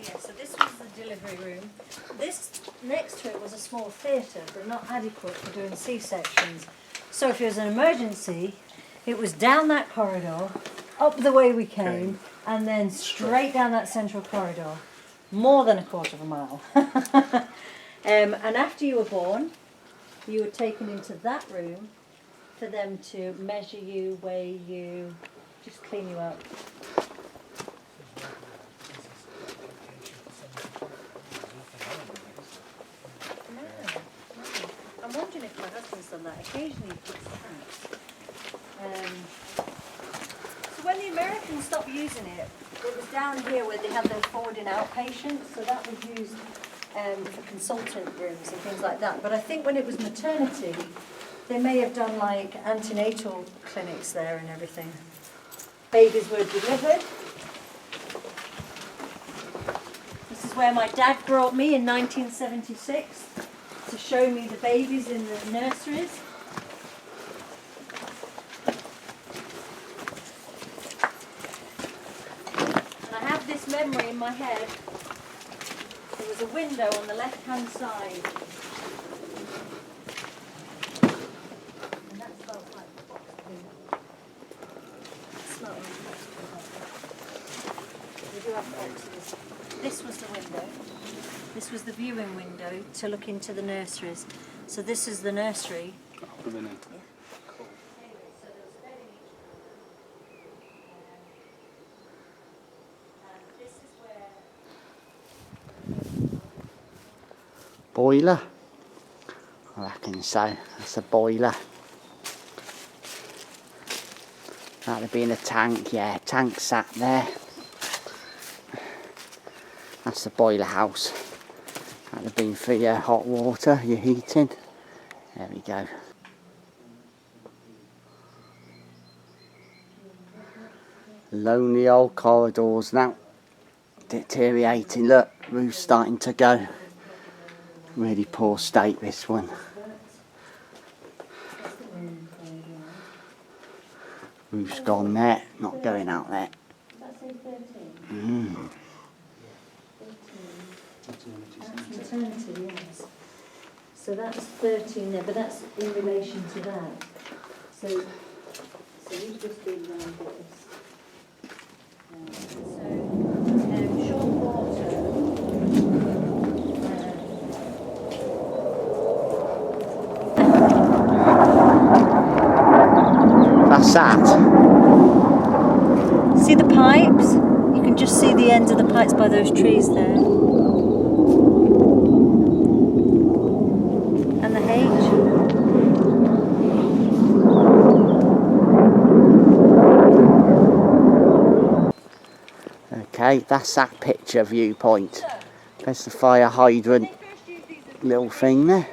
So this was the delivery room. This next to it was a small theatre, but not adequate for doing C-sections. So if it was an emergency, it was down that corridor, up the way we came, and then straight down that central corridor. More than a quarter of a mile. And after you were born, you were taken into that room for them to measure you, weigh you, just clean you up. I'm wondering if my husband's done that. Occasionally he puts that. So when the Americans stopped using it, it was down here where they had their forwarding outpatients, so that was used for consultant rooms and things like that. But I think when it was maternity, they may have done like antenatal clinics there and everything. Babies were delivered. This is where my dad brought me in 1976 to show me the babies in the nurseries. And I have this memory in my head. There was a window on the left-hand side. And that smelled like box poo. Smelled like we do have boxes. This was the window. This was the viewing window to look into the nurseries. So this is the nursery. Yeah. Boiler? I reckon so. That's a boiler. That'd have been a tank, yeah. Tank sat there. That's the boiler house. That'd have been for your hot water, your heating. There we go. Lonely old corridors now. Deteriorating. Look, roof's starting to go. Really poor state, this one. Roof's gone there, not going out there. Mm. That's maternity, yes. So that's 13 there, but that's in relation to that. So we've just been around this. Short water. That's that. See the pipes? You can just see the ends of the pipes by those trees there. And the hedge. Okay, that's that picture viewpoint. There's the fire hydrant little thing there.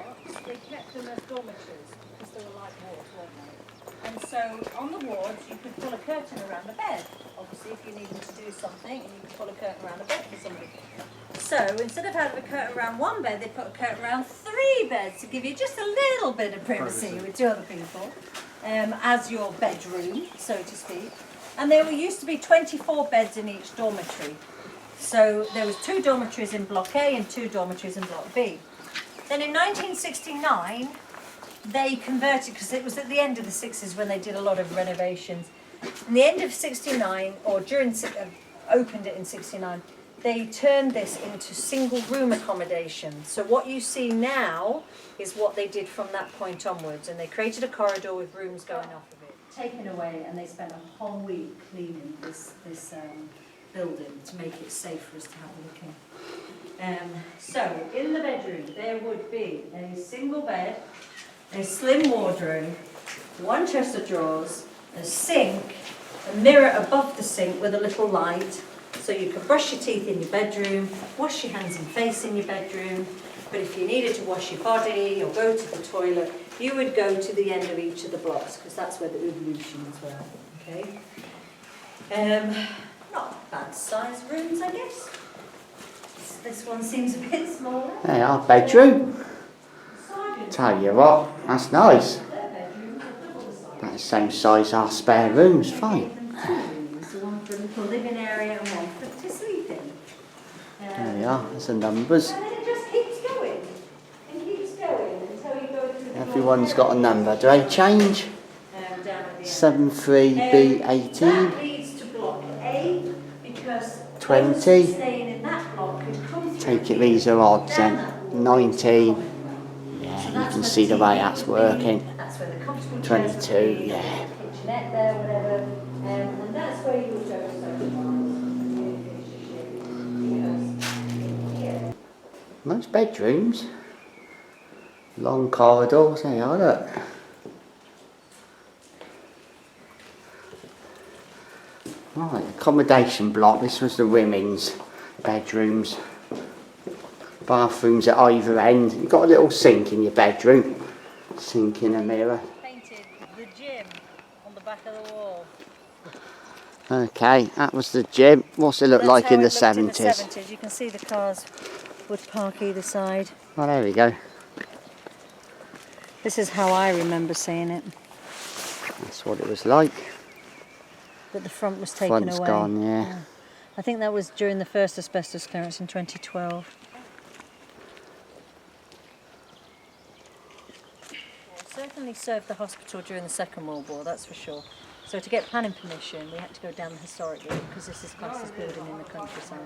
They kept them as dormitories because they were like wards, weren't they? And so on the wards you could pull a curtain around the bed. Obviously if you needed to do something, and you could pull a curtain around the bed for somebody. So instead of having a curtain around one bed, they put a curtain around 3 beds to give you just a little bit of privacy with 2 other people, as your bedroom, so to speak. And there used to be 24 beds in each dormitory. So there was 2 dormitories in Block A and 2 dormitories in Block B. Then in 1969, they converted, because it was at the end of the 60s when they did a lot of renovations. In the end of 69, or during, opened it in 69, they turned this into single room accommodation. So what you see now is what they did from that point onwards, and they created a corridor with rooms going off of it. taken away, and they spent a whole week cleaning this building to make it safe for us to have a look in. So, in the bedroom, there would be a single bed, a slim wardrobe, one chest of drawers, a sink, a mirror above the sink with a little light, so you could brush your teeth in your bedroom, wash your hands and face in your bedroom, but if you needed to wash your body or go to the toilet, you would go to the end of each of the blocks, because that's where the evolutions were, okay? Not bad sized rooms, I guess. This one seems a bit smaller. Hey, our bedroom. Tell you what, that's nice. That's the same size as our spare rooms, fine. One for a little living area and one for to sleep in. There we are, there's the numbers. And then it just keeps going and keeps going until you go through the Everyone's got a number. Do they change? down at the end. 73B18. That leads to block A because 20. those staying in that block could come through. Take it, these are odds then. 19. Yeah, you can see the way that's working. That's where the comfortable 22, yeah. kitchenette there, whatever. And that's where you would go socialise. Nice bedrooms. Long corridors, there you are, look. Right, accommodation block. This was the women's bedrooms. Bathrooms at either end. You've got a little sink in your bedroom. Sink in a mirror. Painted the gym on the back of the wall. Okay, that was the gym. What's it look like in the 70s? You can see the cars would park either side. Oh, there we go. This is how I remember seeing it. That's what it was like. But the front was taken Front's away. gone, yeah. I think that was during the first asbestos clearance in 2012. Certainly served the hospital during the Second World War, that's for sure. So to get planning permission, we had to go down the historic route because this is classed as building in the countryside.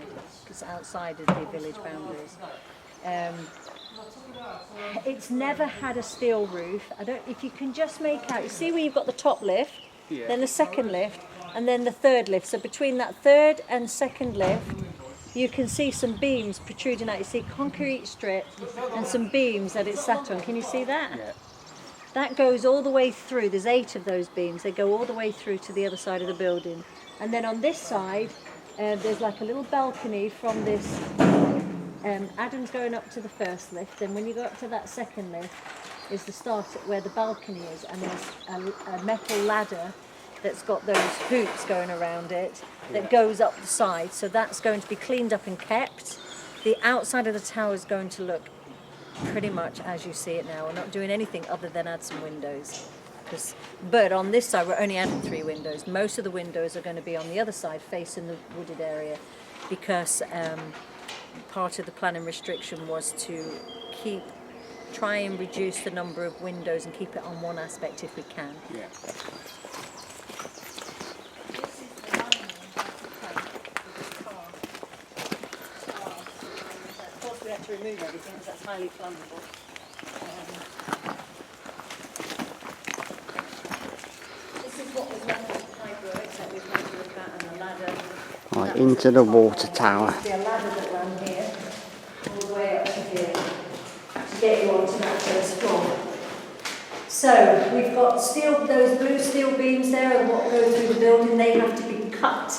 It's outside of the village boundaries. It's never had a steel roof. If you can just make out, you see where you've got the top lift, then the second lift, and then the third lift. So between that third and second lift, you can see some beams protruding out. You see concrete strip and some beams that it's sat on. Can you see that? Yeah. That goes all the way through. There's 8 of those beams. They go all the way through to the other side of the building. And then on this side, there's like a little balcony from this. Adam's going up to the first lift. Then when you go up to that second lift, is the start where the balcony is. And there's a metal ladder that's got those hoops going around it that goes up the side. So that's going to be cleaned up and kept. The outside of the tower is going to look pretty much as you see it now. We're not doing anything other than add some windows. But on this side, we're only adding 3 windows. Most of the windows are going to be on the other side, facing the wooded area, because part of the planning restriction was to try and reduce the number of windows and keep it on one aspect if we can. Yeah. We have to remove everything because that's highly flammable. This is what was left of the pipework that we've had to look at, and the ladder. Right, into the water tower. There's a ladder that ran here, all the way up to here, to get you onto that first floor. So we've got those blue steel beams there, and what go through the building, they have to be cut.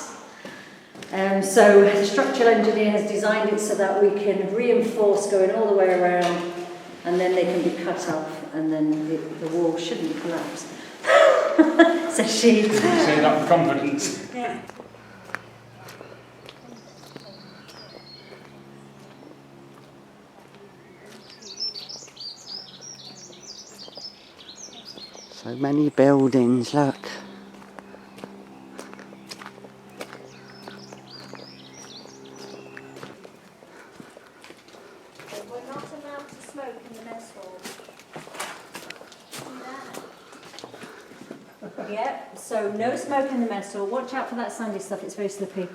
So the structural engineer has designed it so that we can reinforce going all the way around, and then they can be cut off, and then the wall shouldn't collapse. Says she. Say that with confidence. Yeah. So many buildings, look. Yeah, so no smoke in the mess hall. Watch out for that sandy stuff, it's very slippy.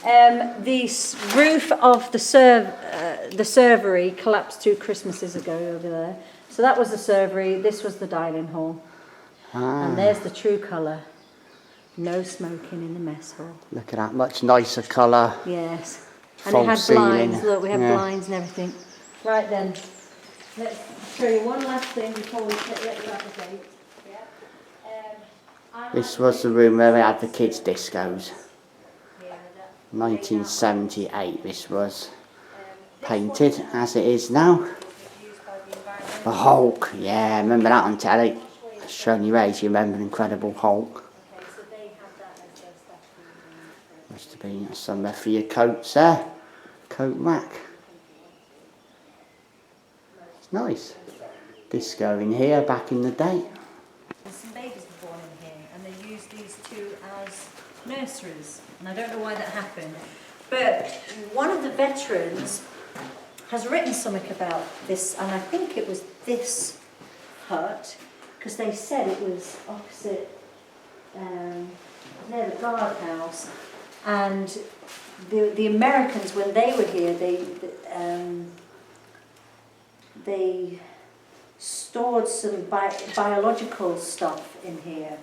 The roof of the servery collapsed 2 Christmases ago over there. So that was the servery, this was the dining hall. And there's the true colour. No smoking in the mess hall. Look at that, much nicer colour. Yes. And False it had ceiling. blinds. Look, we have Yeah. blinds and everything. Right then, let's show you one last thing before we let you have the gate. This was the room where we had the kids' discos. 1978 this was. Painted as it is now. The Hulk, yeah, remember that on telly? Shoney Ray's, you remember Incredible Hulk. Must have been somewhere for your coats there. Coat rack. It's nice. Disco in here back in the day. Some babies were born in here and they used these two as nurseries. And I don't know why that happened. But one of the veterans has written something about this, and I think it was this hut, because they said it was opposite near the guardhouse, and the Americans, when they were here, they stored some biological stuff in here.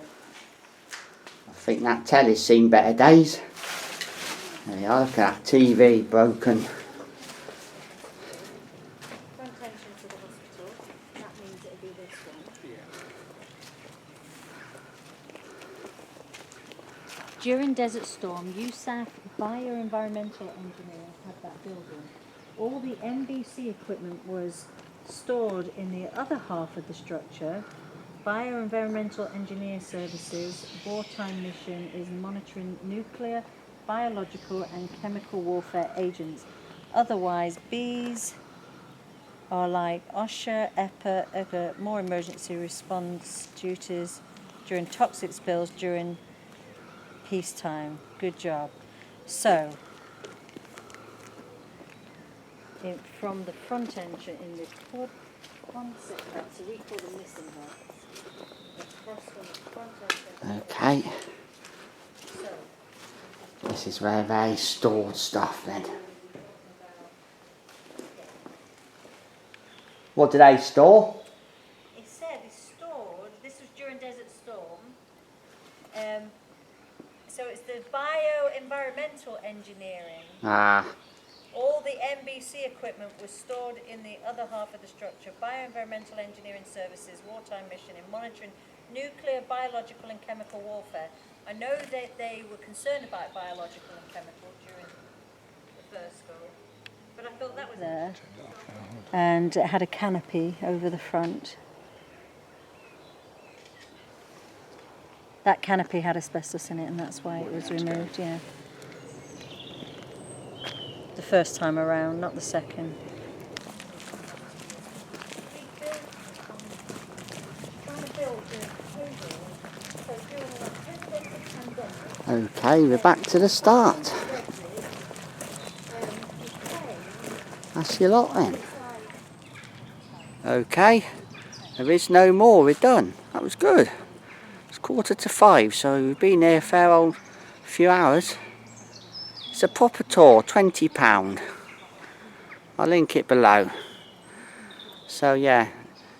I think that telly's seen better days. There you are, look at that TV broken. Front entrance to the hospital, that means it'll be this one. During Desert Storm, USAF bioenvironmental engineer had that building. All the MBC equipment was stored in the other half of the structure. Bioenvironmental engineer services, wartime mission is monitoring nuclear, biological and chemical warfare agents. Otherwise, Bs are like OSHA, EPA, more emergency response duties during toxic spills during peacetime. Good job. So, from the front entrance in the quad concept hut, so we call them missing huts. Across from the front entrance. Okay. This is where they stored stuff then. What did they store? It said it's stored, this was during Desert Storm, so it's the bioenvironmental engineering. Ah, All the MBC equipment was stored in the other half of the structure. Bioenvironmental engineering services, wartime mission in monitoring nuclear, biological and chemical warfare. I know that they were concerned about biological and chemical during the first go, but I thought that was there. And it had a canopy over the front. That canopy had asbestos in it, and that's why it was removed, yeah. The first time around, not the second. okay, we're back to the start. That's your lot then. Okay, there is no more, we're done. That was good. It's 4:45, so we've been here a fair old few hours. It's a proper tour, £20. I'll link it below. So yeah,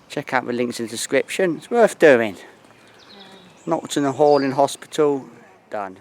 check out the links in the description. It's worth doing. Nocton Hall in hospital, done.